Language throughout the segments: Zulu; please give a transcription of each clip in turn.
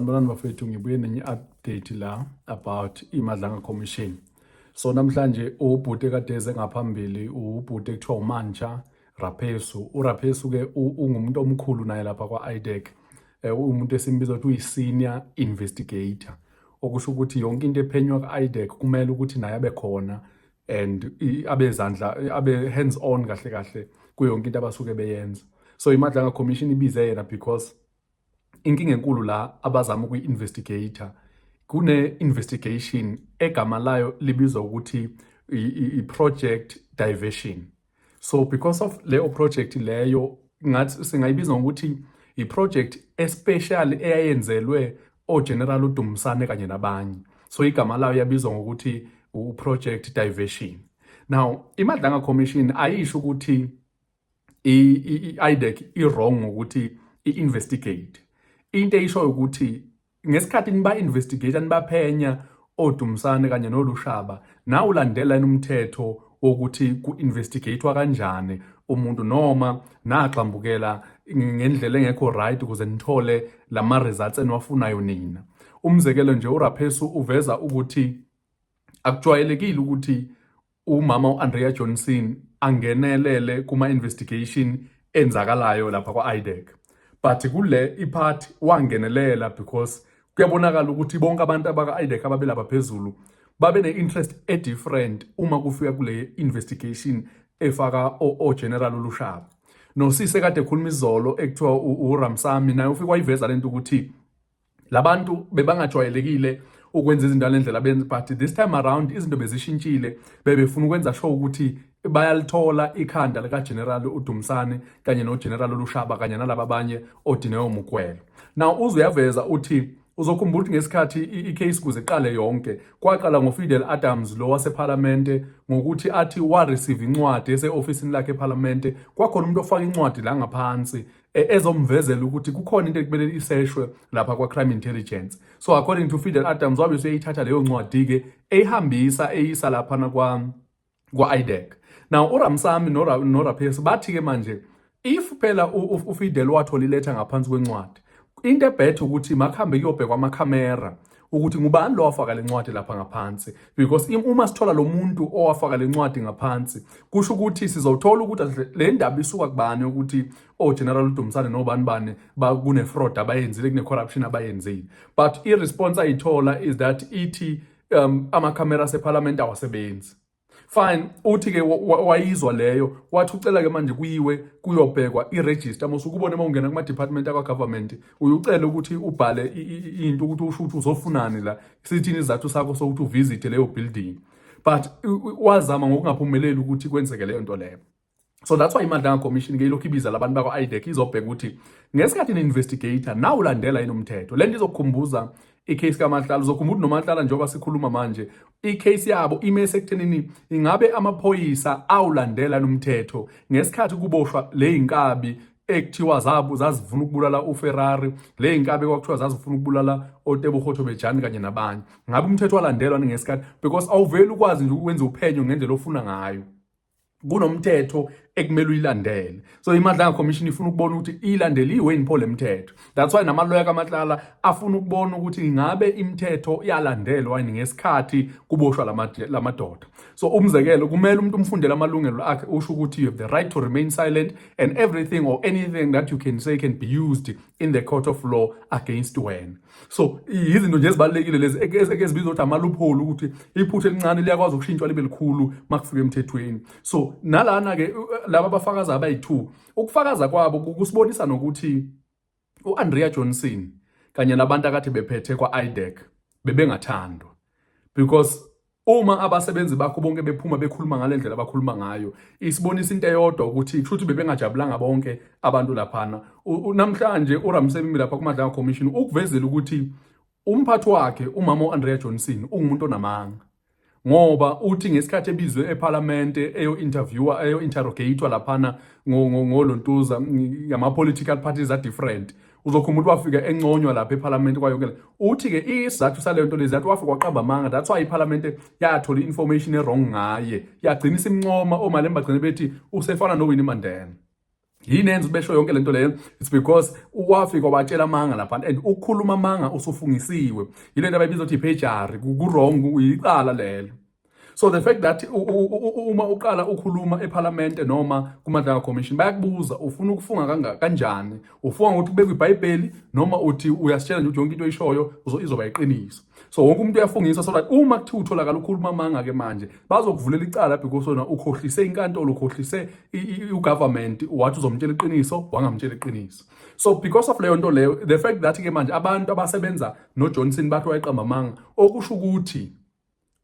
Sanibonani bafethu, ngibuye nenye update la about iMadlanga Commission. So namhlanje ubhuti kade eze ngaphambili ubhuti ekuthiwa uMantsha Rapesu. uRapesu ke ungumuntu omkhulu naye lapha kwa-IDEC. Umuntu esimbiza ukuthi uyi-senior investigator, okusho ukuthi yonke into ephenywa ku-IDEC kumele ukuthi naye abe khona and abe hands on kahle kahle kuyonke into abasuke beyenza. So iMadlanga Commission ibize yena because inkinga enkulu la abazama ukuyi-investigator, kune-investigation egama layo libizwa ukuthi i-project diversion. So because of leyo project leyo ngathi singayibiza ngokuthi i-project especially eyayenzelwe oGeneral uDumisane kanye nabanye. So igama layo yabizwa ngokuthi u-project diversion. Now iMadlanga Commission ayisho ukuthi i-IDEC i-wrong ngokuthi i-investigate. Into eyishoyo ukuthi ngesikhathi niba-investigate nibaphenya oDumisane kanye noLushaba, na ulandela umthetho wokuthi ku-investigatewa kanjani umuntu noma naxambukela ngendlela engekho right ukuze nithole lama results eniwafunayo nina. Umzekelo nje uRapesu uveza ukuthi akujwayelekile ukuthi umama uAndrea Johnson angenelele kuma-investigation enzakalayo lapha kwa-IDEC. But kule ipart wangenelela because kuyabonakala ukuthi bonke abantu abaka-IDEC ababelapha phezulu babe ne-interest e-different uma kufika kule investigation efaka oGeneral uLushaba. Nosise kade khuluma izolo ekuthiwa uRamsami naye ufike wayiveza lento ukuthi labantu bebangajwayelekile ukwenza izinto ngalendlela benza, but this time around izinto bezishintshile, bebefuna ukwenza sure ukuthi bayalithola ikhanda likaGeneral uDumisane kanye noGeneral uLushaba kanye nalabo abanye oDineo Mukwelo. Now uzuyaveza uthi uzokhumbula ukuthi ngesikhathi i-case kuze iqale yonke kwaqala ngoFidel Adams lo waseParliamente ngokuthi athi wa-receive incwadi ese-ofisini lakhe eParliamente. Kwakhona umuntu ofaka incwadi la ngaphansi ezomvezela ukuthi kukhona into ekumele iseshwe lapha kwa-crime intelligence. So according to Fidel Adams wabe useyithatha leyo ncwadi-ke eyihambisa eyisa laphana kwa-IDEC. Now uRamsami noRapesu bathi-ke manje if phela uFidel wathola iletha ngaphansi kwencwadi, into ebhethe ukuthi makhambe kuyobhekwa amakhamera ukuthi ngubani lo wafaka le ncwadi lapha ngaphansi, because uma sithola lo muntu owafaka le ncwadi ngaphansi kusho ukuthi sizothola ukuthi le ndaba isuka kubani ukuthi oGeneral uDumisane nobani bani kune-fraud abayenzile, kune-corruption abayenzile. But i-response ayithola is that ithi amakhamera aseParliament awasebenzi. Fine, uthi-ke wayizwa leyo wathi ucela-ke manje kuyiwe kuyobhekwa i-register. Mosukubone uma ungena kuma-department akwa-government uyucela ukuthi ubhale into ukuthi usho ukuthi uzofunani la, sithini isizathu sakho sokuthi uvisite leyo building, but wazama ngokungaphumeleli ukuthi kwenzeke leyo nto leyo. So that's why iMadlanga Commission ke ilokhu ibiza labantu bakwa-IDEC izobheka ukuthi ngesikhathi ni-investigator na ulandela yini umthetho. Le nto izokukhumbuza i-case kaMahlala. Uzokhumbula noMahlala njengoba sikhuluma manje i-case yabo ime sekuthenini ingabe amaphoyisa awulandela umthetho ngesikhathi kuboshwa le inkabi ekuthiwa zazifuna ukubulala uFerrari, le inkabi kwakuthiwa zazifuna ukubulala oTebogo Bejani kanye nabanye. Ngabe umthetho walandelwa ngesikhathi? Because awuveli ukwazi nje ukwenza uphenyo ngendlela ofuna ngayo, kunomthetho ekumele uyilandele. So iMadlanga Commission ifuna ukubona ukuthi ilandeliwe yini pho le mthetho. That's why namaloya kaMahlala afuna ukubona ukuthi ingabe imithetho iyalandelwa yini ngesikhathi kuboshwa lamadoda. So umzekelo kumele umuntu umfundele amalungelo akhe, usho ukuthi you have the right to remain silent and everything or anything that you can say can be used in the court of law against wena. So izinto nje ezibalekile lezi ezibizwa ukuthi amaloophole, ukuthi iphutha elincane liyakwazi ukushintshwa libe likhulu makufika emthethweni. So nalana ke laba abafakazi abayi-2 ukufakaza kwabo kusibonisa nokuthi uAndrea Johnson kanye nabantu akade bephethe kwa-IDEC bebengathandwa, because uma abasebenzi bakho bonke bephuma bekhuluma ngalendlela abakhuluma ngayo isibonisa into eyodwa ukuthi kusho ukuthi bebengajabulanga bonke abantu laphana. Namhlanje uRamsemi lapha kuMadlanga Commission ukuvezela ukuthi umphathi wakhe umama uAndrea Johnson ungumuntu onamanga, ngoba uthi ngesikhathi ebizwe eParliamente eyo-interrogatewa laphana ngolontuza ngama-political parties are-different, uzokhumbula wafika enconywa lapha eParliament kwayonke. Uthi-ke isizathu saleyo nto lezi wafika waqamba amanga, that's why iParliament yathola i-information e-wrong ngaye, yagcina isimncoma oMalemba bagcine bethi usefana noWinnie Mandela. yini enza besho yonke lento leyo? It's because wafika watshela amanga lapha, and ukukhuluma amanga usufungisiwe yilento abayibiza ukuthi perjury, ku-wrong, uyicala lelo. So the fact that uma uqala ukhuluma eParliament noma kuMadlanga Commission bayakubuza ufuna ukufunga kanjani, ufunga ukuthi kubekwe iBhayibheli noma uthi uyasitshela nje ukuthi yonke into oyishoyo izoba iqiniso. So wonke umuntu uyafungisa, so that uma kuthiwa utholakala ukhuluma amanga ke manje bazokuvulela icala because wena ukhohlise inkantolo, ukhohlise ugovernment, wathi uzomtshela iqiniso wangamtshela iqiniso. So because of leyo nto leyo, the fact that ke manje abantu abasebenza noJohnson bathi wayeqamba amanga, okusho ukuthi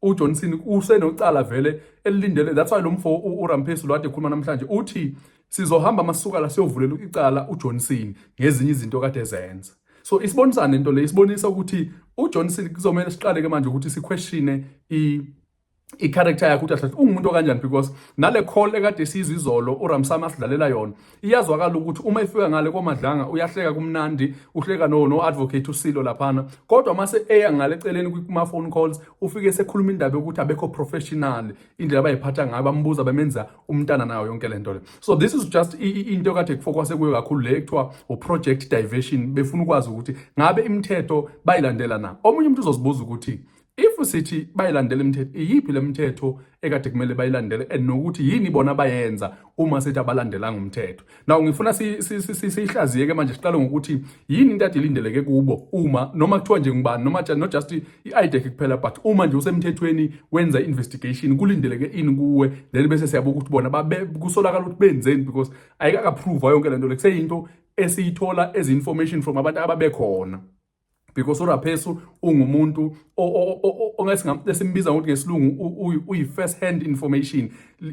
uJohnson usenocala vele elilindele. That's why lo mfo uRamphesi lwade ekhuluma namhlanje uthi sizohamba masuka la siyovulela icala uJohnson ngezinye izinto kade zenza. So isibonisa nento le, isibonisa ukuthi uJohnson kuzomela siqale ke manje ukuthi siquestione i-character yakhe ukuthi ungumuntu kanjani, because nale call ekade sizwe izolo uRamsamy asidlalela yona iyazwakala ukuthi uma ifika ngale koMadlanga uyahleka kumnandi, uhleka no advocate uSilo laphana, kodwa mase eya ngale eceleni kuma phone calls ufike sekhuluma indaba ukuthi abekho professional indlela abayiphatha ngayo, bambuza bamenza umntana nayo yonke lento le. So this is just into kade kufocus kuyo kakhulu le ekuthiwa project diversion, befuna ukwazi ukuthi ngabe imithetho bayilandela na. Omunye umuntu uzozibuza ukuthi if sithi bayilandela imithetho, iyiphi lemithetho ekade kumele bayilandele, and nokuthi yini bona bayenza uma sethi abalandelanga umthetho. Now ngifuna sihlaziye ke manje siqale ngokuthi yini into ade ilindeleke kubo uma noma kuthiwa nje ngubani noma not just i-IDEC kuphela, but uma nje usemthethweni wenza investigation kulindeleke ini kuwe, then bese siyabuka ukuthi bona kusolakala ukuthi benzeni, because ayikakaprove yonke lento le, kuseyinto esiyithola as information from abantu ababekhona. Because uRamphesi ungumuntu ongesimbiza ukuthi ngesilungu uyi-first hand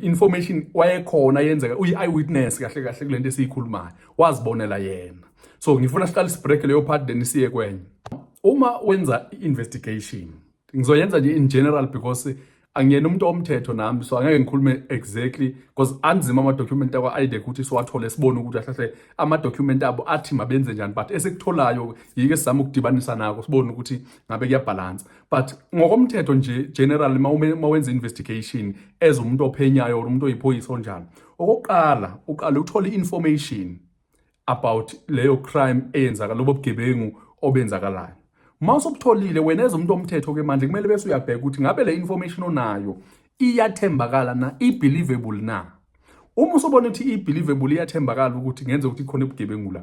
information wayekhona yenzeka, uyi-eyewitness kahle kahle kulento esiyikhulumayo, wazibonela yena. So ngifuna siqale sibreak leyo part then siye kwenye. Uma wenza i-investigation, ngizoyenza nje in general because angiyena umuntu omthetho nami, so angeke ngikhulume exactly because anzima ama-document akwa-IDEC ukuthi siwathole sibone ukuthi ahlahle ama-document abo athi mabenze njani, but esikutholayo yike sizama ukudibanisa nako sibone ukuthi ngabe kuyabalance. But ngokomthetho nje general mawenza investigation as umuntu ophenyayo or umuntu oyiphoyisa onjani, okokuqala uqala uthole information about leyo crime eyenzakala, lobo bugebengu obenzakalayo. Mawusubutholile wena as umuntu omthetho ke manje kumele bese uyabheka ukuthi ngabe le information onayo iyathembakala na, i-believable na. Uma usobona ukuthi i-believable, iyathembakala ukuthi ngenze ukuthi khona ubugebengu la,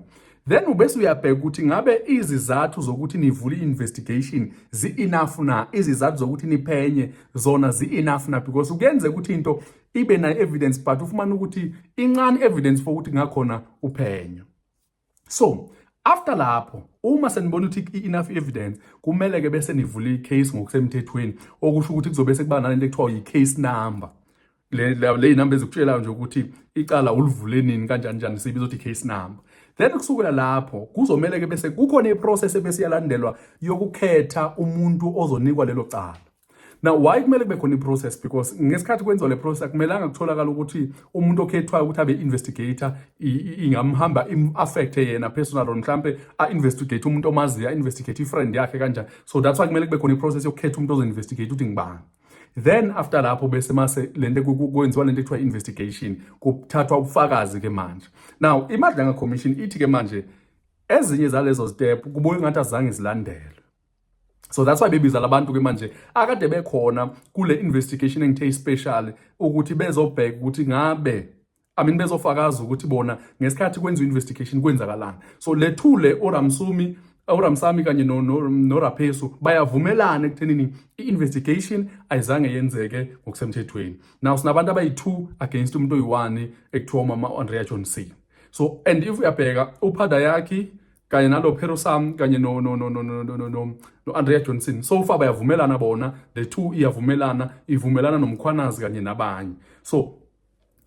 then ubese uyabheka ukuthi ngabe izizathu zokuthi nivule i-investigation zi-enough na, izizathu zokuthi niphenye zona zi-enough na, because ukenze ukuthi into ibe na evidence but ufumana ukuthi incane evidence for ukuthi ngakhona uphenyo. So after lapho uma senibona ukuthi enough evidence, kumele ke bese nivule i-case ngokusemthethweni, okusho ukuthi kuzobe sekuba nalento ekuthiwa yi-case number. Le number ezikutshela nje ukuthi icala ulivule nini kanjani njani, sibiza ukuthi i-case number. Then kusukela lapho kuzomela ke bese kukhona i-process ebese yalandelwa yokukhetha umuntu ozonikwa lelo cala. Now why kumele kube khona i-process? Because ngesikhathi kwenziwa le process akumelanga kutholakala ukuthi umuntu okhethwayo ukuthi abe investigator ingamhamba affect yena personal, or mhlambe investigate umuntu omaziya, investigate friend yakhe kanjani. So that's why kumele kube khona i-process yokukhetha umuntu ozo-investigate ukuthi ngibani. Then after lapho bese mase lento kwenziwa lento ekuthiwa investigation, kuthathwa ubufakazi ke manje. Now iMadlanga Commission ithi ke manje ezinye zalezo step kubuye ngathi azange zilandelwe. So that's why bebiza labantu ke manje akade bekhona kule investigation engithe special ukuthi bezobheka ukuthi ngabe bezofakaza ukuthi bona ngesikhathi kwenziwa investigation kwenzakalana. So lethule uRamsamy kanye noRamphesi bayavumelana ekuthenini i-investigation ayizange yenzeke ngokusemthethweni. Now sinabantu abayi-2 against umuntu oyi-1 ekuthiwa uMama-Andrea Johnson. So and if uyabheka uPadayaki kanye nalo Perosam kanye no Andrea Johnson, so far bayavumelana bona, the two ivumelana noMkhwanazi kanye nabanye. So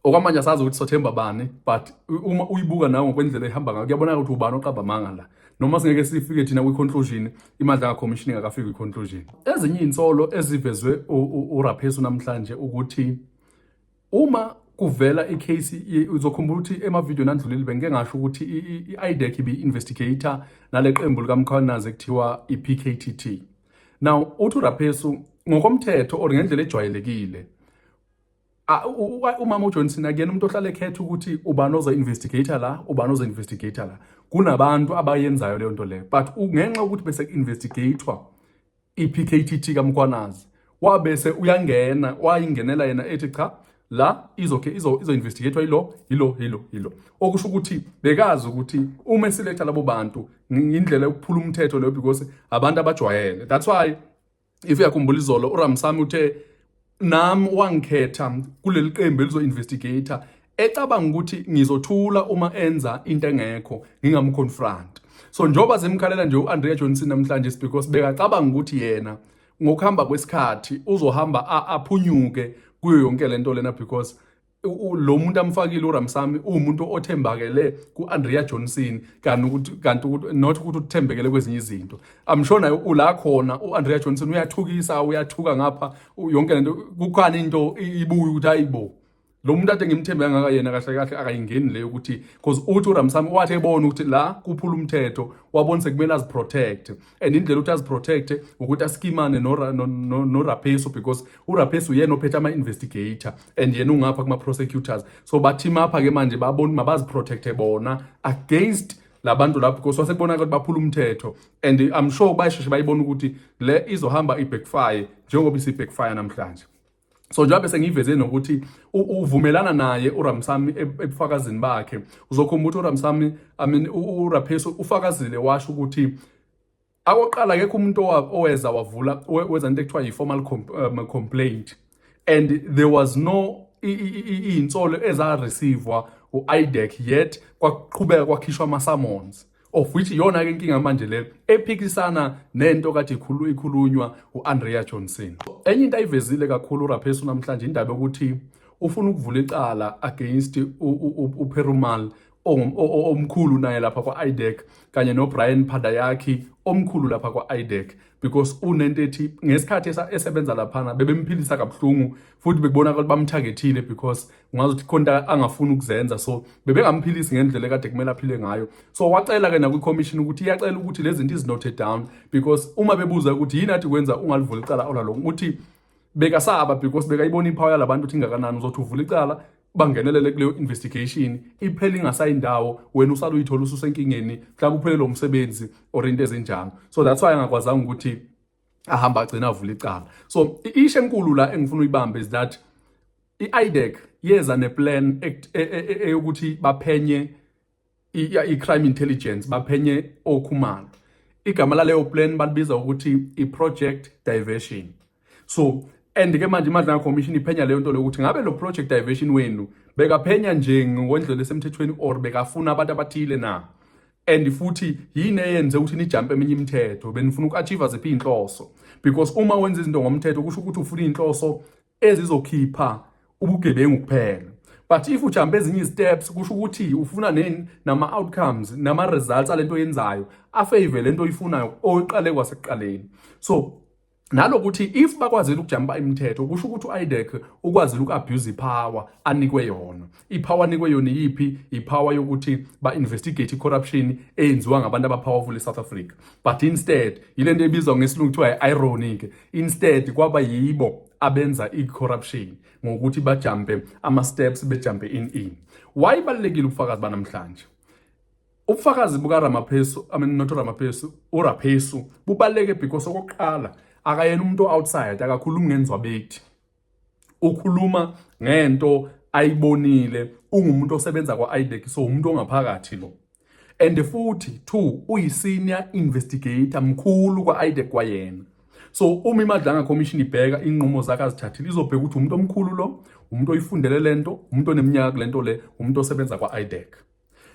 okwamanje asazi ukuthi sothemba bani, but uma uyibuka nawe ngokwendlela ehamba ngayo kuyabonakala ukuthi ubani oqamba amanga la, noma singeke sifike thina kwi-conclusion, iMadlanga Commission ingakafiki kwi-conclusion. Ezinye insolo ezivezwe uRamphesi namhlanje ukuthi uma kuvela icase, uzokhumbula ukuthi emavideo nandlulile bengeke ngasho ukuthi i-IDEC ibi-investigator nale qembu likaMkhwanazi ekuthiwa i-PKTT. Now uthi uRamphesi ngokomthetho or ngendlela ejwayelekile umama uJohnson akuyena umuntu ohlala ekhetha ukuthi ubani ozo-investigator la, ubani ozo-investigator la. Kunabantu abayenzayo leyo nto leyo, but ngenxa yokuthi bese investigatwa i-PKTT kaMkhwanazi, wabese uyangena wayingenela yena ethi cha la izo-investigatwa yilo. Okusho ukuthi bekazi ukuthi uma eselecta labo bantu indlela yokuphula umthetho leyo because abantu abajwayele. That's why if uyakhumbula izolo uRamsamy uthe nami wangikhetha kuleli qembu elizo-investigator ecabanga ukuthi ngizothula uma enza into engekho ngingamconfront. So njoba zemkhalela nje u-Andrea Johnson namhlanje because bekacabanga ukuthi yena ngokuhamba kwesikhathi uzohamba aphunyuke kuyo yonke lento lena because lo muntu amfakile uRamsamy umuntu othembakele ku-Andrea Johnson kanti ukuthi not ukuthi uthembekele kwezinye izinto. I'm sure nayo ula khona u-Andrea Johnson uyathuka ngapha yonke lento kukhona into ibuye ukuthi ayibo lo muntu ade ngimthembe ngaka yena kahle akayingeni leyo ukuthi because uthi uRamsamy wathi ebona ukuthi la kuphula umthetho wabonise kumele aziprotect and indlela ukuthi aziprotect ukuthi askimane no Rapesu because uRapesu yena ophethe ama-investigator and yena ungapha kuma-prosecutors, so bathima apha ke manje babona mabaziprotecte bona against labantu lapho because wasekubona ukuthi baphula umthetho and I'm sure bayisheshe bayibona ukuthi le izohamba i-backfire njengoba isi-backfire namhlanje. So njengoba sengiveze nokuthi uvumelana naye uRamsamy ebufakazini bakhe, uzokhumbula uRamsamy uRapesu ufakazile washo ukuthi akoqala akekho umuntu oweza wavula wenza into ekuthiwa yi-formal complaint and there was no insolo ezareceivewa u-IDEC yet kwaqhubeka kwakhishwa ama-summons of which yona ke inkinga manje leyo ephikisana nento kade ikhulunywa u-Andrea Johnson. Enye into ayivezile kakhulu uRapesu namhlanje indaba yokuthi ufuna ukuvula icala against uPerumal omkhulu naye lapha kwa-IDEC kanye noBrian Phadayaki omkhulu lapha kwa-IDEC because unento ethi ngesikhathi esebenza laphana bebemphilisa kabuhlungu futhi bekubonakala ukuthi bamtargetile because ungazothi khona angafuni ukuzenza, so bebengamphilisi ngendlela ekade kumele aphile ngayo. So wacela ke nakwi-commission ukuthi iyacela ukuthi lezi zinto is-noted down because uma bebuza ukuthi yini athi kwenza ungalivula icala olalonke ukuthi bekasaba because bekayibona ipower yalabantu ukuthi ingakanani uzothi uvula icala bangenelele kuleyo investigation iphela ingasayindawo wena usala uyithola ususenkingeni mhlawumbe uphele lo msebenzi or into ezenjalo. So that's why angakwazanga ukuthi ahamba agcina avula icala. So ishe enkulu la engifuna uyibambe is that i-IDEC yeza neplan eyokuthi baphenye i-crime intelligence, baphenye okhumalo. Igama laleyo plan balibiza ukuthi i-project diversion. So and ke manje imadla commission iphenya leyo nto lokuthi ngabe lo project diversion wenu bekaphenya nje ngondlela esemthethweni or bekafuna abantu abathile na, and futhi yini eyenze ukuthi nijump eminye imithetho benifuna uku-achieve ziphi inhloso because uma wenza izinto ngomthetho kusho ukuthi ufuna inhloso ezizokhipha ubugebengu kuphela. But if ujump ezinye steps kusho ukuthi ufuna nama-outcomes nama-results alento yenzayo afavor lento oyifunayo oyiqale kwasekuqaleni. So nalokuthi if bakwazile ukujumpa imithetho kusho ukuthi u-IDEC ukwazile uku-abuse ipower anikwe yona. Ipower anikwe yona yiphi? Ipower yokuthi ba-investigate i-corruption eyenziwa ngabantu abapowerful eSouth Africa. But instead yile nto ebizwa ngesilungu kuthiwa i-irony-ke, instead kwaba yibo abenza i-corruption ngokuthi bajumpe ama-steps bejumpe in. Why ibalulekile ubufakazi banamhlanje? Ubufakazi bukaRamapesu, not uRamapesu, uRapesu bubaluleke because okokuqala akayena umuntu outside akakhulumi ngenzwabethi, ukhuluma ngento ayibonile, ungumuntu osebenza kwa-IDEC, so umuntu ongaphakathi lo. And futhi two uyi-senior investigator mkhulu kwa-IDEC kwayena. So uma imadlanga commission ibheka inqumo zakhe azithathile izobheka ukuthi umuntu omkhulu lo, umuntu oyifundele lento, umuntu oneminyaka lento le, umuntu osebenza kwa-IDEC.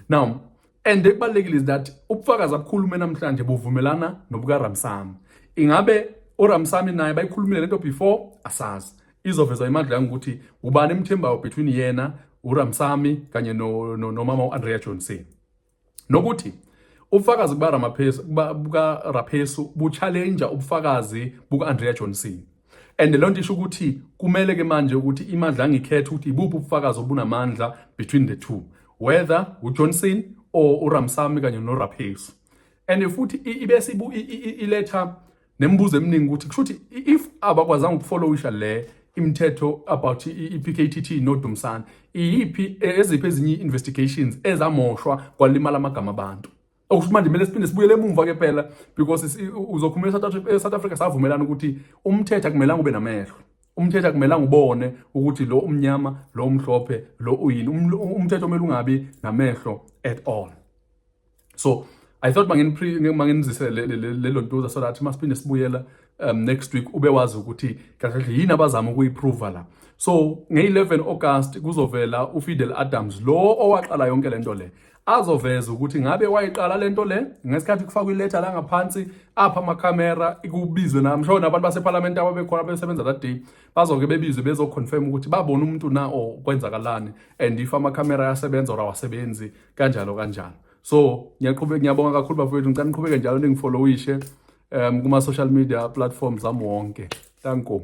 Now and ekubalulekile is that ubufakazi abukhulume namhlanje buvumelana nobukaRamsamy. Ingabe uRamsamy naye bayikhulumile lento before asazi, izovezwa imadla ukuthi ubani emthembayo between yena uRamsamy kanye nomama uAndrea Johnson. Nokuthi ubufakazi bukaRapesu bu-challenge ubufakazi buka-Andrea Johnson. And lonto isho ukuthi kumele ke manje ukuthi imadla ngikhethe ukuthi ibuphi ubufakazi obunamandla between the two, whether uJohnson or uRamsamy kanye noRapesu. And futhi ibese iletha nembuzo eminingi ukuthi kushuthi if abakwazanga ukufollowisha le imithetho about i-PKTT noDumsana, eziphi ezinye investigations ezamoshwa kwalimala amagama abantu. Okusho manje kumele siphinde sibuyele emumva ke phela, because uzokhuluma eSouth Africa savumelana ukuthi umthetho akumelanga ube namehlo. Umthetho akumelanga ubone ukuthi lo umnyama, lo umhlophe, lo uyini. Umthetho kumele ungabi namehlo at all. So I thought mangenzise lelo ntuza so that masiphinde sibuyela next week ube wazi ukuthi kahle yini abazama ukuyiprove la. So nge-11 August kuzovela uFidel Adams lo owaqala yonke lento le. Azoveza ukuthi ngabe wayiqala lento le ngesikhathi kufakwa iletha la ngaphansi apha amakhamera ikubizwe namsho nabantu baseParliament ababekhona besebenza that day bazoke bebizwe bezoconfirm ukuthi babona umuntu na okwenzakalani and if amakhamera ayasebenza or awasebenzi kanjalo. So ngiyabonga kakhulu bafowethu, ngicela niqhubeke njalo ningifollowishe kuma social media platforms ami wonke. Thank you.